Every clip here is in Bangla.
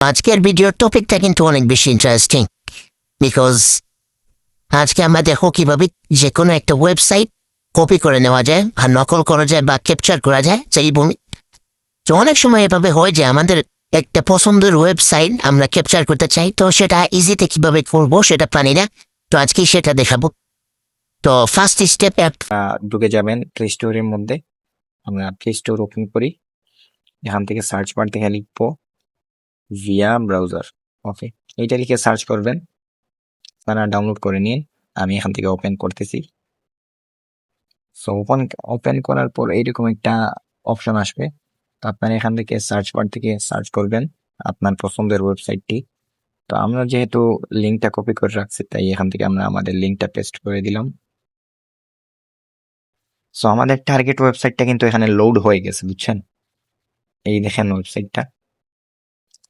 আজকের ভিডিওর টপিকটা কিন্তু অনেক বেশি ইন্টারেস্টিং বিকজ আজকে আমরা দেখো কিভাবে যে কোনো একটা ওয়েবসাইট কপি করে নেওয়া যায় আর নকল করা যায় বা ক্যাপচার করা যায় সেই ভূমি। তো অনেক সময় এভাবে হয় যে আমাদের একটা পছন্দের ওয়েবসাইট আমরা ক্যাপচার করতে চাই, তো সেটা ইজিতে কিভাবে করবো সেটা পারি না। তো আজকে সেটা দেখাবো। তো ফার্স্ট স্টেপ ঢুকে যাবেন প্লে স্টোরের মধ্যে। আমরা প্লে স্টোর ওপেন করি, এখান থেকে সার্চ বার থেকে লিখবো ভিয়া ব্রাউজার। ওকে, এইটা লিখে সার্চ করবেন, আপনারা ডাউনলোড করে নিন। আমি এখান থেকে ওপেন করতেছি। সো ওপেন করার পর এইরকম একটা অপশন আসবে, তো আপনারা এখান থেকে সার্চ বার থেকে সার্চ করবেন আপনার পছন্দের ওয়েবসাইটটি। তো আমরা যেহেতু লিঙ্কটা কপি করে রাখছি, তাই এখান থেকে আমরা আমাদের লিঙ্কটা পেস্ট করে দিলাম। সো আমাদের টার্গেট ওয়েবসাইটটা কিন্তু এখানে লোড হয়ে গেছে, বুঝছেন? এই দেখেন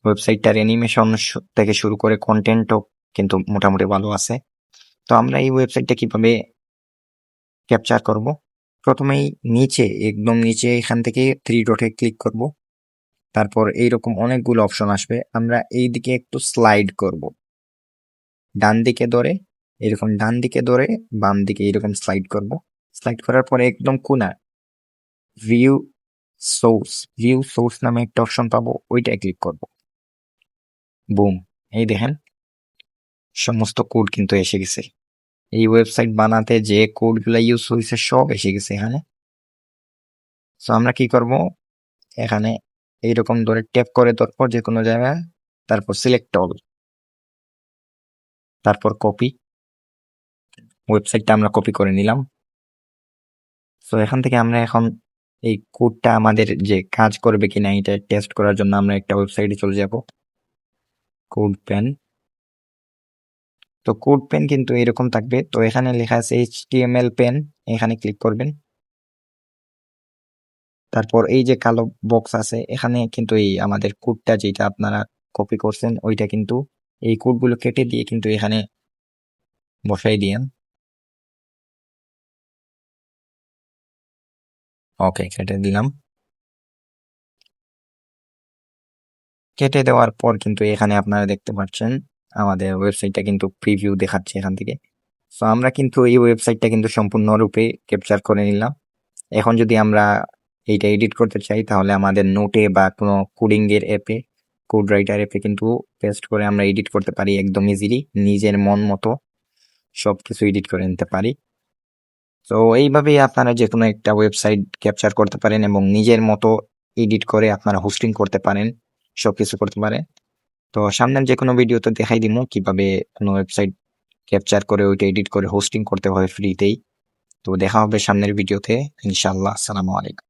ওয়েবসাইটটার অ্যানিমেশন থেকে শুরু করে কন্টেন্টও কিন্তু মোটামুটি ভালো আছে। তো আমরা এই ওয়েবসাইটটা কিভাবে ক্যাপচার করব? প্রথমেই একদম নিচে এখান থেকে 3 ডটে ক্লিক করব। তারপর এইরকম অনেকগুলো অপশন আসবে, আমরা এই দিকে একটু স্লাইড করব, ডান দিকে ধরে বাম দিকে এরকম স্লাইড করব। স্লাইড করার পরে একদম কোণা ভিউ সোর্স নামে একটা অপশন পাবো, ওইটায় ক্লিক করব। বুম, এই দেখেন সমস্ত কোড কিন্তু এসে গেছে। এই ওয়েবসাইট বানাতে যে কোডগুলো ইউজ হয়েছে সব এসে গেছে এখানে। সো আমরা কি করব, এখানে এইরকম ধরে ট্যাপ করে তারপর যে কোনো জায়গায়, তারপর সিলেক্ট অল, তারপর কপি। ওয়েবসাইটটা আমরা কপি করে নিলাম। সো এখান থেকে আমরা এখন এই কোডটা আমাদের যে কাজ করবে কিনা এটা টেস্ট করার জন্য আমরা একটা ওয়েবসাইটে চলে যাব, কোড পেন। তো কোড পেন কিন্তু এরকম থাকবে, তো এখানে লেখা আছে HTML পেন, এখানে ক্লিক করবেন। তারপর এই যে কালো বক্স আছে, এখানে কিন্তু এই আমাদের কোডটা যেটা আপনারা কপি করছেন ওইটা কিন্তু এই কোডগুলো কেটে দিয়ে কিন্তু এখানে বসাই দিয়েন। ওকে, কেটে দিলাম। কেটে দেওয়ার পর কিন্তু এখানে আপনারা দেখতে পাচ্ছেন আমাদের ওয়েবসাইটটা কিন্তু প্রিভিউ দেখাচ্ছে এখান থেকে। সো আমরা কিন্তু এই ওয়েবসাইটটা কিন্তু সম্পূর্ণরূপে ক্যাপচার করে নিলাম। এখন যদি আমরা এইটা এডিট করতে চাই, তাহলে আমাদের নোটে বা কোনো কোডিং এর অ্যাপে, কোড রাইটার অ্যাপে কিন্তু পেস্ট করে আমরা এডিট করতে পারি একদম ইজিলি, নিজের মন মতো সবকিছু এডিট করে নিতে পারি। তো এইভাবেই আপনারা যে কোনো একটা ওয়েবসাইট ক্যাপচার করতে পারেন এবং নিজের মতো এডিট করে আপনারা হোস্টিং করতে পারেন, সবকিছু করতে পারেন। তো সামনের যে কোনো ভিডিওতে দেখাই দিব কিভাবে কোনো ওয়েবসাইট ক্যাপচার করে ওইটা এডিট করে হোস্টিং করতে হয় ফ্রিতেই। তো দেখা হবে সামনের ভিডিওতে ইনশাআল্লাহ। আসসালামু আলাইকুম।